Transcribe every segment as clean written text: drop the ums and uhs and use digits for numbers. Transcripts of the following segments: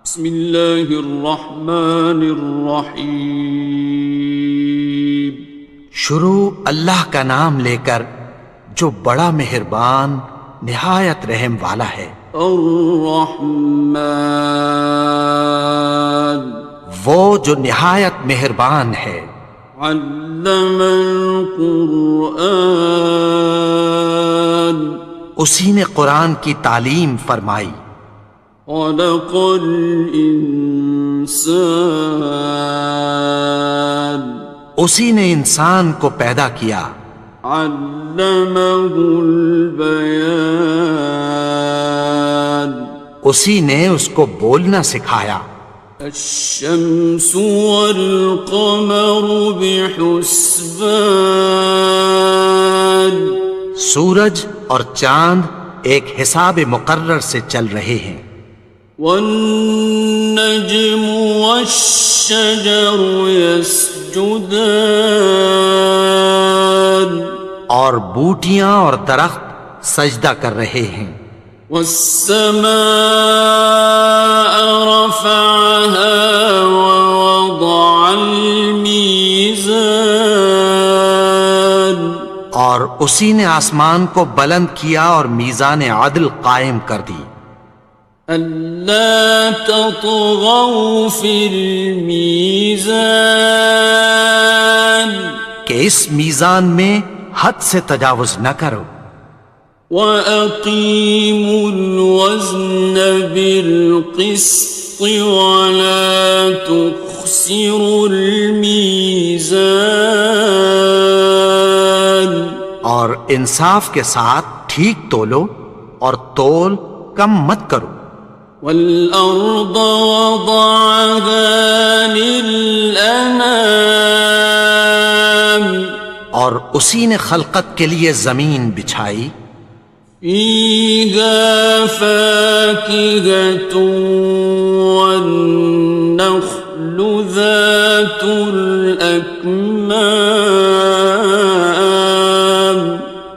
بسم اللہ الرحمن الرحیم۔ شروع اللہ کا نام لے کر جو بڑا مہربان نہایت رحم والا ہے۔ الرحمن، وہ جو نہایت مہربان ہے۔ علم القرآن، اسی نے قرآن کی تعلیم فرمائی۔ خلق الانسان، اسی نے انسان کو پیدا کیا۔ علمہ البیان، اسی نے اس کو بولنا سکھایا۔ الشمس والقمر بحسبان، سورج اور چاند ایک حساب مقرر سے چل رہے ہیں۔ والنجم والشجر يسجدان، اور بوٹیاں اور درخت سجدہ کر رہے ہیں۔ والسماء رفعها ووضع الميزان، اور اسی نے آسمان کو بلند کیا اور میزان عدل قائم کر دی۔ ألا تطغوا في الميزان، کہ اس میزان میں حد سے تجاوز نہ کرو۔ وَأَقِيمُوا الْوَزْنَ بِالْقِسْطِ وَلَا تُخْسِرُوا الْمِيزَانَ، اور انصاف کے ساتھ ٹھیک تولو اور تول کم مت کرو۔ وَالْأَرْضَ وَضَعَهَا لِلْأَنَامِ، اور اسی نے خلقت کے لیے زمین بچھائی۔ فِيهَا فَاكِهَةٌ وَالنَّخْلُ ذَاتُ الْأَكْمَامِ،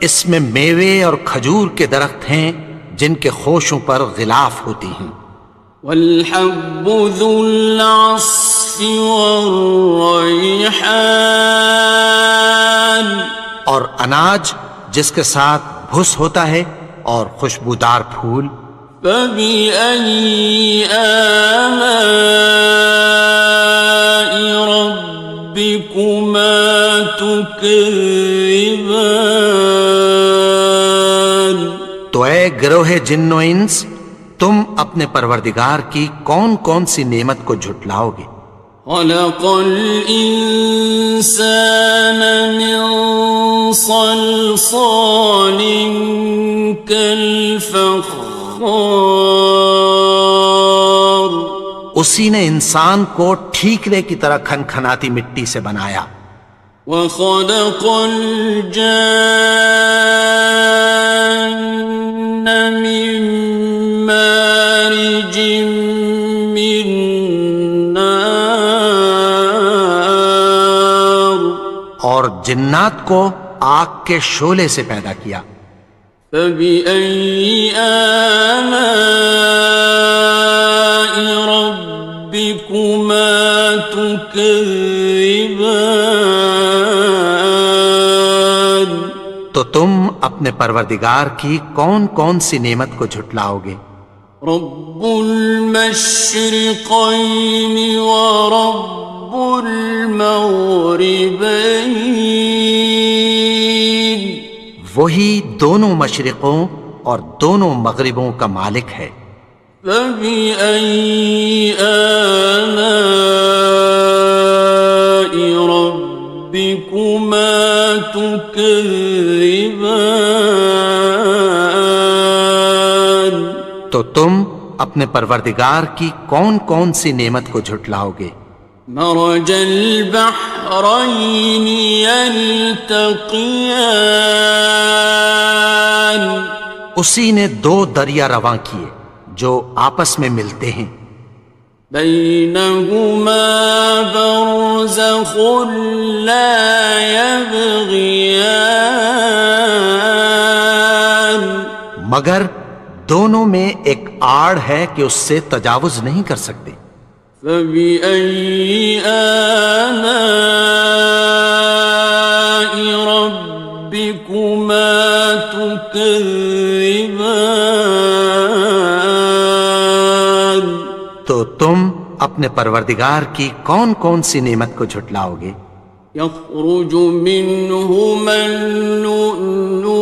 اس میں میوے اور کھجور کے درخت ہیں جن کے خوشوں پر غلاف ہوتی ہیں۔ وَالْحَبُّ ذُو الْعَصْفِ وَالرَّيْحَانِ، اور اناج جس کے ساتھ بھس ہوتا ہے اور خوشبودار پھول۔ فَبِأَيِّ آلَاءِ رَبِّكُمَا تُكَذِّبَانِ، تو اے گروہ جن و انس، تم اپنے پروردگار کی کون کون سی نعمت کو جھٹلاؤ گے؟ خَلَقَ الْإِنسَانَ مِنْ صَلْصَالٍ كَالْفَخَّارِ، اسی نے انسان کو ٹھیکرے کی طرح کھنکھناتی مٹی سے بنایا۔ وَخَلَقَ الْجَانَّ مِن مَّارِجٍ مِّن نَّارٍ، اور جنات کو آگ کے شعلے سے پیدا کیا۔ فَبِأَيِّ آلَاءِ رَبِّكُمَا تُكَذِّبَانِ، تو تم اپنے پروردگار کی کون کون سی نعمت کو جھٹلاؤ گے؟ رب المشرقین ورب المغربین، وہی دونوں مشرقوں اور دونوں مغربوں کا مالک ہے۔ فَبِأَيِّ آلَاءِ رَبِّكُمَا تُكَذِّبَانِ، تو تم اپنے پروردگار کی کون کون سی نعمت کو جھٹلاؤ گے؟ مرج البحرین یلتقیان، اسی نے دو دریا رواں کیے جو آپس میں ملتے ہیں۔ بینہما برزخ لا یبغیان، مگر دونوں میں ایک آڑ ہے کہ اس سے تجاوز نہیں کر سکتے۔ فبأي آلاء ربكما تكذبان؟ تو تم اپنے پروردگار کی کون کون سی نعمت کو جھٹلاؤ گے؟ يخرج منهما اللؤلؤ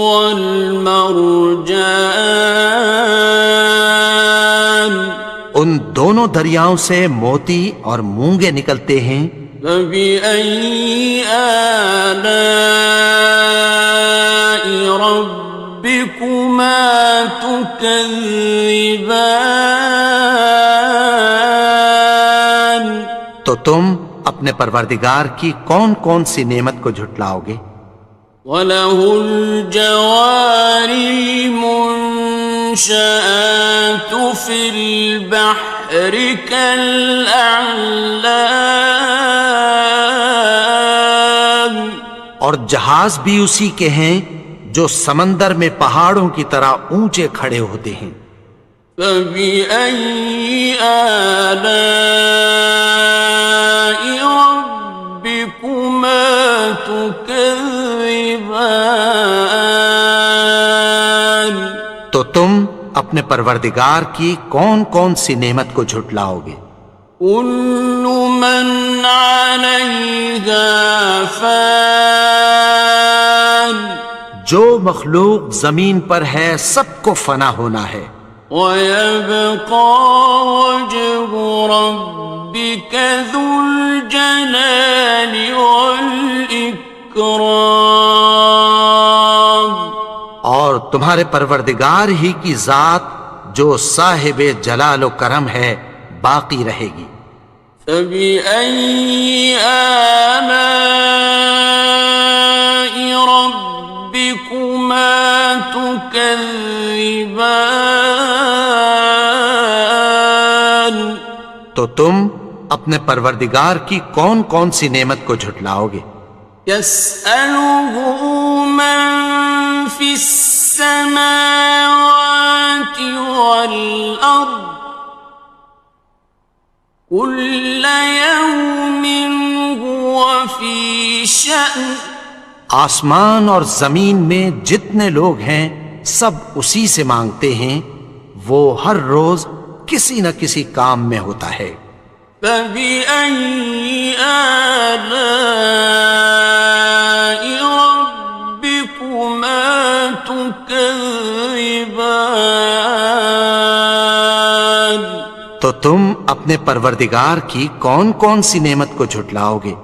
والمرجان ان دونوں دریاؤں سے موتی اور مونگے نکلتے ہیں۔ فبأي آلاء ربكما تكذبان؟ تو تم اپنے پروردگار کی کون کون سی نعمت کو جھٹلاؤ گے؟ وَلَهُ الْجَوَارِ الْمُنشَآتُ فِي الْبَحْرِ كَالْأَعْلَامِ، اور جہاز بھی اسی کے ہیں جو سمندر میں پہاڑوں کی طرح اونچے کھڑے ہوتے ہیں۔ فَبِأَيِّ آلَاءِ رَبِّكُمَا تُكَذِّبَانِ؟ تو تم اپنے پروردگار کی کون کون سی نعمت کو جھٹلاؤ گے؟ كُلُّ مَنْ عَلَيْهَا فَانٍ، جو مخلوق زمین پر ہے سب کو فنا ہونا ہے۔ وَيَبْقَى وَجْهُ رَبِّكَ ذُو الْجَلَالِ وَالْإِكْرَامِ، اور تمہارے پروردگار ہی کی ذات جو صاحب جلال و کرم ہے باقی رہے گی۔ فَبِأَيِّ آلَاءِ رَبِّكُمَا تُكَذِّبَانِ؟ تو تم اپنے پروردگار کی کون کون سی نعمت کو جھٹلاؤ گے؟ يَسْأَلُهُ مَن فِي السَّمَاوَاتِ وَالْأَرْضِ كُلَّ يَوْمٍ هُوَ فِي شَأْنٍ، آسمان اور زمین میں جتنے لوگ ہیں سب اسی سے مانگتے ہیں، وہ ہر روز کسی نہ کسی کام میں ہوتا ہے۔ فَبِأَيِّ آلَاءِ رَبِّكُمَا تُكَذِّبَانِ؟ تو تم اپنے پروردگار کی کون کون سی نعمت کو جھٹلاؤ گے؟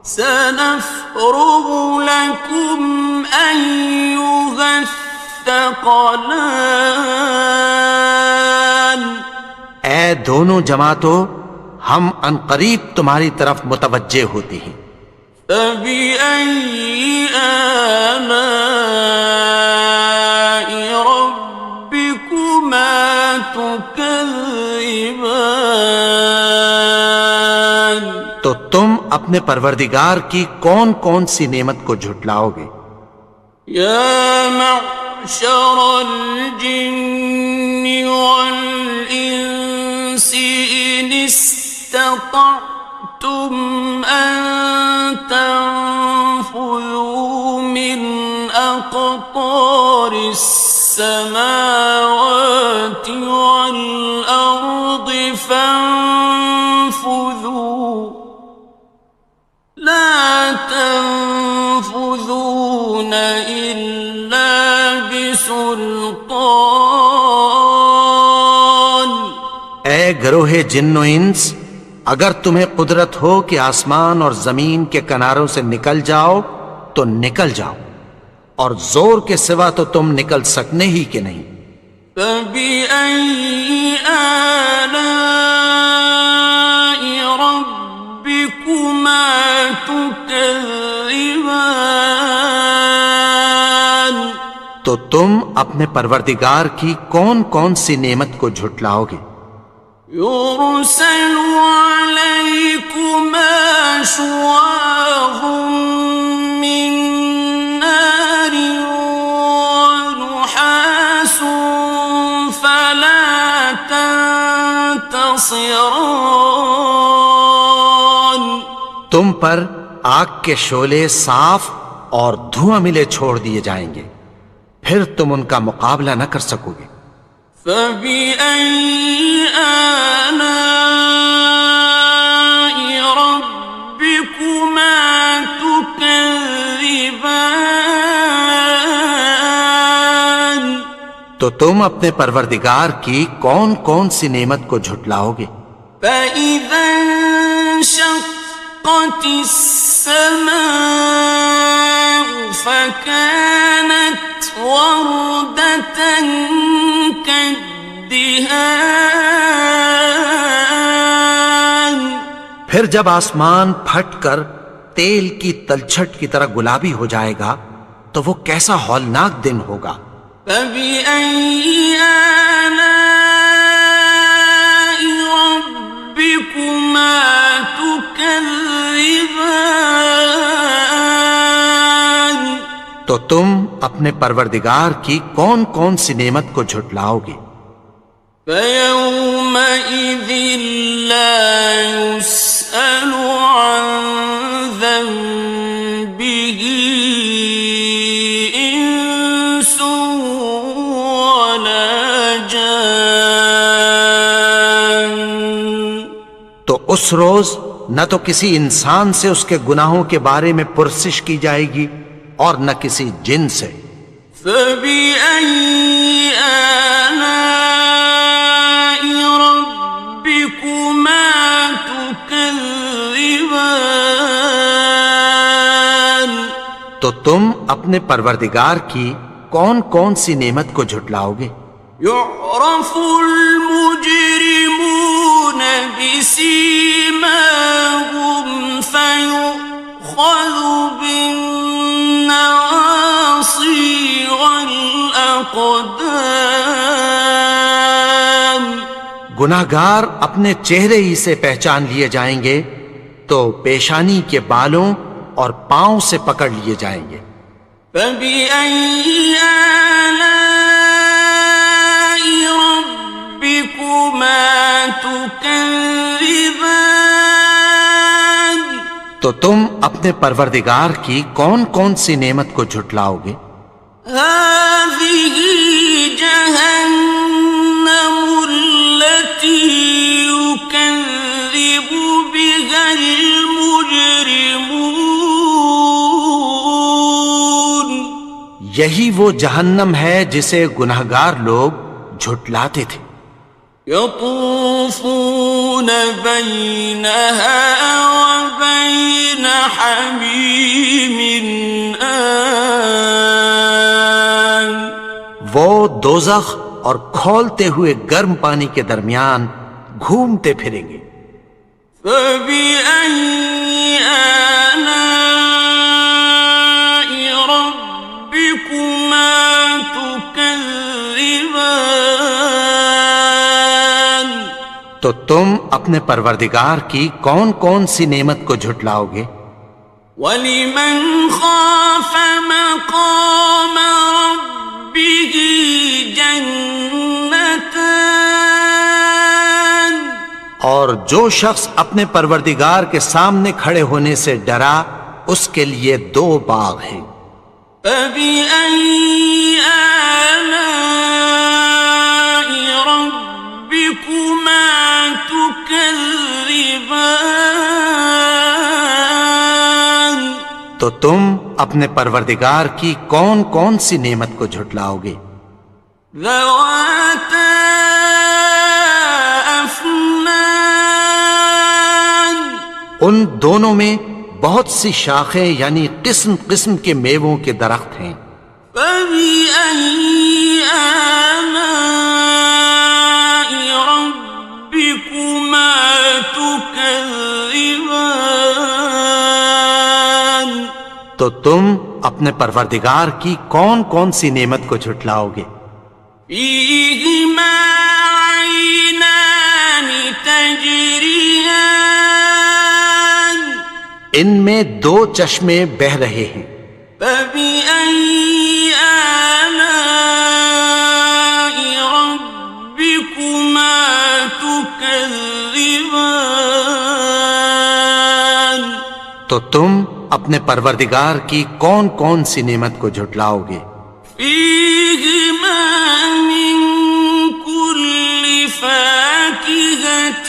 سَنَفْرُغُ لَكُمْ أَيُّهَ الثَّقَلَانِ؟ اے دونوں جماعتوں، ہم عنقریب تمہاری طرف متوجہ ہوتے ہیں۔ فَبِأَيِّ آلَاءِ رَبِّكُمَا تُكَذِّبَانِ؟ تو تم اپنے پروردگار کی کون کون سی نعمت کو جھٹلاؤ گے؟ يَا مَعْشَرَ الْجِنِّ وَالْإِنسِ إِنِ اسْتَطَعْتُمْ أَن تَنفُذُوا مِنْ أَقْطَارِ السَّمَاوَاتِ وَالْأَرْضِ فَانفُذُوا لَا تَنفُذُونَ إِلَّا بِسُلْطَانٍ۔ اے گروہ جن و انس، اگر تمہیں قدرت ہو کہ آسمان اور زمین کے کناروں سے نکل جاؤ تو نکل جاؤ، اور زور کے سوا تو تم نکل سکنے ہی کہ نہیں۔ فَبِأَيِّ آلَاءِ رَبِّكُمَا تُكَذِّبَانِ؟ تو تم اپنے پروردگار کی کون کون سی نعمت کو جھٹلاؤ گے؟ يُرْسَلُ عَلَيْكُمَا شُوَاظٌ مِّن نَّارٍ وَنُحَاسٌ فَلَا خاصران تم پر آگ کے شعلے صاف اور دھواں ملے چھوڑ دیے جائیں گے، پھر تم ان کا مقابلہ نہ کر سکو گے۔ فَبِأَيِّ آلَاءِ رَبِّكُمَا تُكَذِّبَانِ تو تم اپنے پروردگار کی کون کون سی نعمت کو جھٹلاؤ گے؟ فَإِذَا انشَقَّتِ السَّمَاءُ فَكَانَتْ وَرْدَةً كَالدِّهَانِ پھر جب آسمان پھٹ کر تیل کی تلچھٹ کی طرح گلابی ہو جائے گا تو وہ کیسا ہولناک دن ہوگا۔ فَبِأَيِّ آلَاءِ رَبِّكُمَا تُكَذِّبَانِ تو تم اپنے پروردگار کی کون کون سی نعمت کو جھٹلاؤ گے؟ فَيَوْمَئِذٍ لَا يُسْأَلُ عَنْ ذَنبِهِ إِنسٌ وَلَا جَانٌ تو اس روز نہ تو کسی انسان سے اس کے گناہوں کے بارے میں پرسش کی جائے گی اور نہ کسی جن سے۔ فَبِأَيِّ آلَاءِ رَبِّكُمَا تُكَذِّبَانِ تو تم اپنے پروردگار کی کون کون سی نعمت کو جھٹلاؤ گے؟ يُعْرَفُ الْمُجْرِمُونَ بِسِيمَاهُمْ فَيُؤْخَذُ بِالنَّوَاصِي وَالْأَقْدَامِ گناہگار اپنے چہرے ہی سے پہچان لیے جائیں گے تو پیشانی کے بالوں اور پاؤں سے پکڑ لیے جائیں گے۔ فَبِأَيِّ آلَاءِ رَبِّكُمَا تُكَذِّبَانِ تو تم اپنے پروردگار کی کون کون سی نعمت کو جھٹلاؤ گے؟ هَٰذِهِ جَهَنَّمُ الَّتِي يُكَذِّبُ بِهَا الْمُجْرِمُونَ یہی وہ جہنم ہے جسے گناہگار لوگ جھٹلاتے تھے۔ يَطُوفُونَ بَيْنَهَا وَبَيْنَ حَمِيمٍ آنٍ وہ دوزخ اور کھولتے ہوئے گرم پانی کے درمیان گھومتے پھریں گے۔ فَبِأَيِّ آلَاءِ رَبِّكُمَا تُكَذِّبَانِ تو تم اپنے پروردگار کی کون کون سی نعمت کو جھٹلاؤ گے؟ وَلِمَنْ خَافَ مَقَامَ رَبِّهِ جَنَّتَانِ اور جو شخص اپنے پروردگار کے سامنے کھڑے ہونے سے ڈرا اس کے لیے دو باغ ہیں۔ فَبِأَيِّ آلَاءِ رَبِّكُمَا تُكَذِّبَانِ تو تم اپنے پروردگار کی کون کون سی نعمت کو جھٹلاؤ گے؟ ذَوَاتَا أَفْنَانٍ ان دونوں میں بہت سی شاخیں یعنی قسم قسم کے میووں کے درخت ہیں۔ فَبِأَيِّ آلَاءِ رَبِّكُمَا تُكَذِّبَانِ تو تم اپنے پروردگار کی کون کون سی نعمت کو جھٹلاؤ گے؟ فِيهِمَا عَيْنَانِ تَجْرِيَانِ ان میں دو چشمے بہہ رہے ہیں۔ فَبِأَيِّ آلَاءِ رَبِّكُمَا تُكَذِّبَانِ تو تم اپنے پروردگار کی کون کون سی نعمت کو جھٹلاؤ گے؟ فيهما من كل فاكهة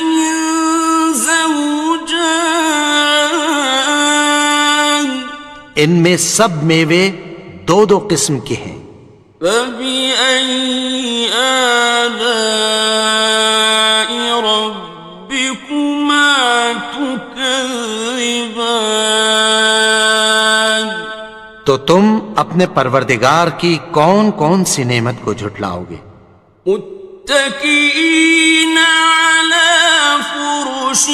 زوجان ان میں سب میوے دو دو قسم کے ہیں۔ فبأي آلاء ربكما تكذبان تو تم اپنے پروردگار کی کون کون سی نعمت کو جھٹلاؤ گے؟ متكئين على فرش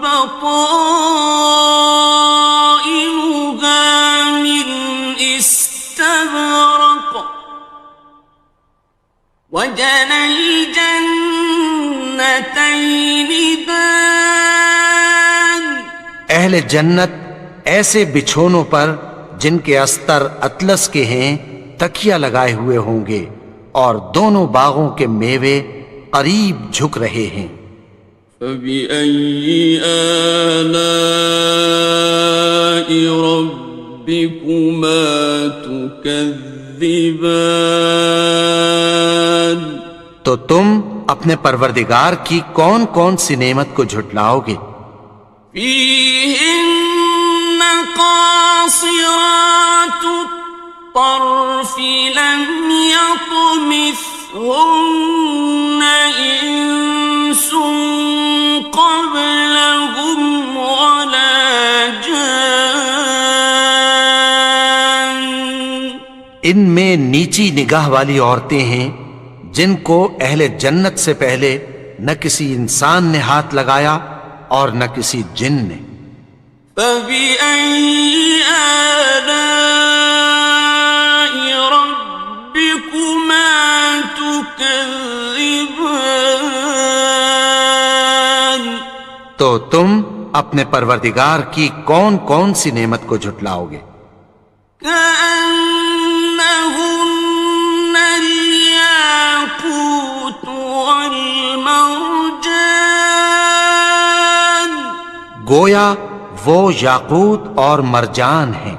بطائنها من استبرق وجنى الجنتين دان اہل جنت ایسے بچھونوں پر جن کے استر اطلس کے ہیں تکیہ لگائے ہوئے ہوں گے، اور دونوں باغوں کے میوے قریب جھک رہے ہیں۔ فبأي آلاء ربكما تكذبان تو تم اپنے پروردگار کی کون کون سی نعمت کو جھٹلاؤ گے؟ فيهن قاصرات الطرف لم يطمثهن إنس قبلهم ولا جان ان میں نیچی نگاہ والی عورتیں ہیں جن کو اہل جنت سے پہلے نہ کسی انسان نے ہاتھ لگایا اور نہ کسی جن نے۔ فبأي آلاء ربكما تكذبان تو تم اپنے پروردگار کی کون کون سی نعمت کو جھٹلاؤ گے؟ كأنهن الياقوت والمرجان گویا وہ یاقوت اور مرجان ہیں۔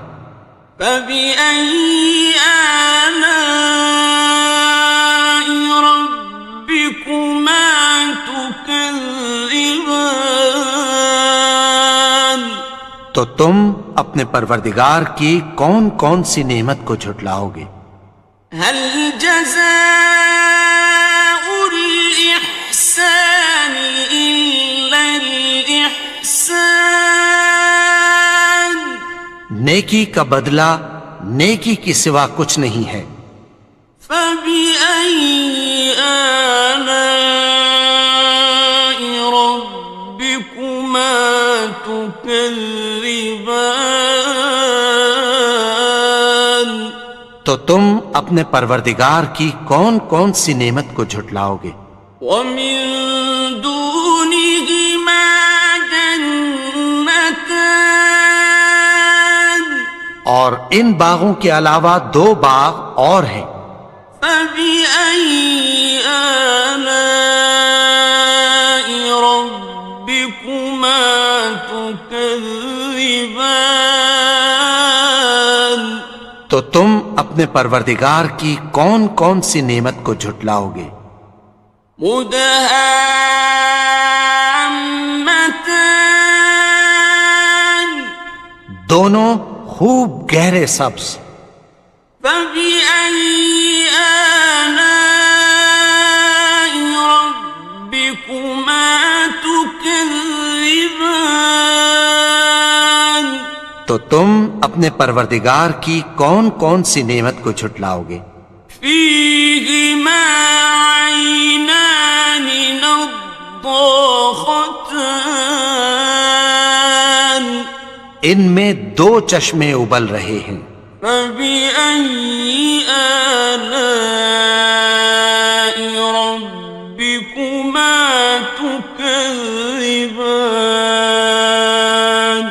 فبأي آلاء ربكما تكذبان تو تم اپنے پروردگار کی کون کون سی نعمت کو جھٹلاؤ گے؟ هل جزاء الإحسان إلا الإحسان نیکی کا بدلہ نیکی کی سوا کچھ نہیں ہے۔ فبأي آلاء ربكما تكذبان تو تم اپنے پروردگار کی کون کون سی نعمت کو جھٹلاؤ گے؟ ومن دونهما جنتان اور ان باغوں کے علاوہ دو باغ اور ہیں۔ فبأي آلاء ربكما تكذبان تو تم اپنے پروردگار کی کون کون سی نعمت کو جھٹلاؤ گے؟ مدهامتان دونوں خوب گہرے سبز۔ فبأي آلاء ربكما تكذبان تو تم اپنے پروردگار کی کون کون سی نعمت کو جھٹلاؤ گے؟ فيهما عينان نضاختان ان میں دو چشمے ابل رہے ہیں۔ فبأي آلاء ربكما تكذبان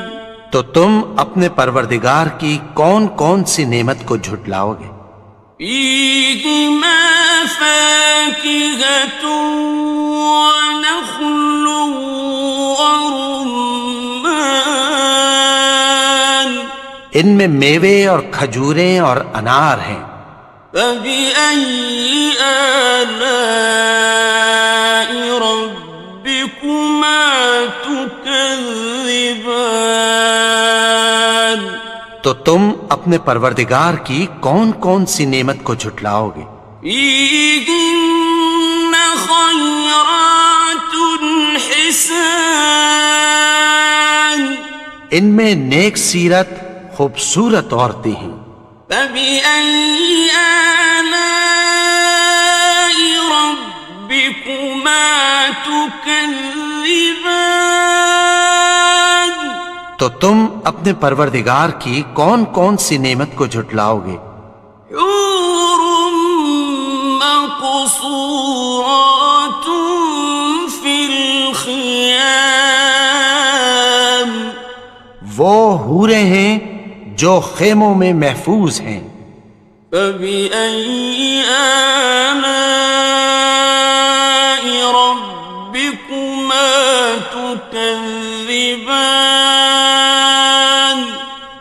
تو تم اپنے پروردگار کی کون کون سی نعمت کو جھٹلاؤ گے؟ فيهما فاكهة ونخل ورمان ان میں میوے اور کھجوریں اور انار ہیں۔ فبأي آلاء ربكما تكذبان؟ تو تم اپنے پروردگار کی کون کون سی نعمت کو جھٹلاؤ گے؟ فيهن خيرات حسان، ان میں نیک سیرت خوبصورت عورتیں ہیں۔ فبأي آلاء ربكما تكذبان؟ تو تم اپنے پروردگار کی کون کون سی نعمت کو جھٹلاؤ گے؟ حور مقصورات في الخيام، وہ حوریں ہیں جو خیموں میں محفوظ ہیں۔ فبأي آلاء ربكما تكذبان؟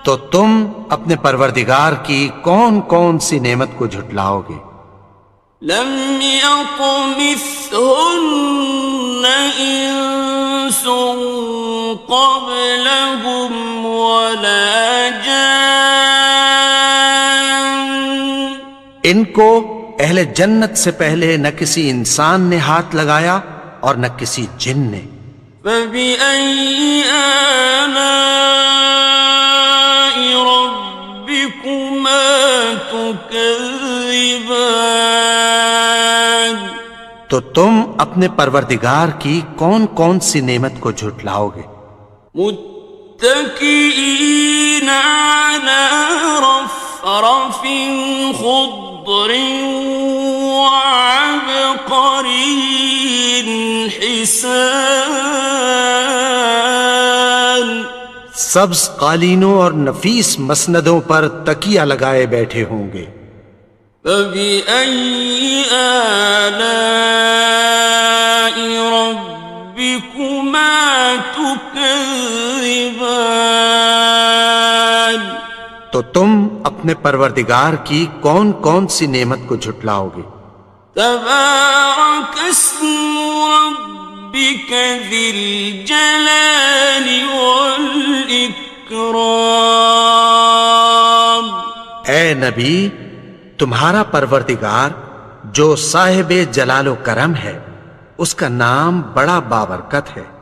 تو تم اپنے پروردگار کی کون کون سی نعمت کو جھٹلاؤ گے؟ لم يطمثهن إنس قبلهم ولا جان، ان کو اہل جنت سے پہلے نہ کسی انسان نے ہاتھ لگایا اور نہ کسی جن نے۔ فبأي آلاء ربكما تكذبان؟ تو تم اپنے پروردگار کی کون کون سی نعمت کو جھٹلاؤ گے؟ متكئين على رفرف خضر وعبقري حسان، سبز قالینوں اور نفیس مسندوں پر تکیہ لگائے بیٹھے ہوں گے۔ فبأي آلاء ربكما تكذبان؟ تو تم اپنے پروردگار کی کون کون سی نعمت کو جھٹلاؤ گے؟ تبارك اسم ربك ذي الجلال والإكرام۔ اے نبی، تمہارا پروردگار جو صاحب جلال و کرم ہے، اس کا نام بڑا بابرکت ہے۔